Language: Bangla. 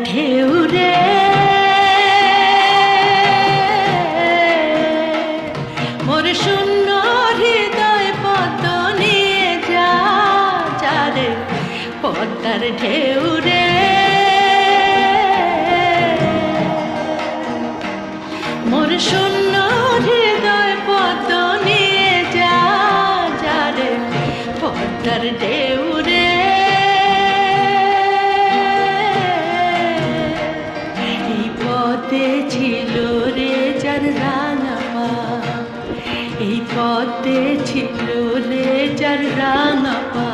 ঢেউ রে মোর শূন্য হৃদয় পদ্ম নিয়ে যা যারে পদ্মার ঢেউ রে মোর শূন্য হৃদয় পদ্ম নিয়ে যা যারে পদ্মার ঢেউ রে এই পথে ছিল রে যার রাঙা পা এই পথে ছিল রে যার রাঙা পা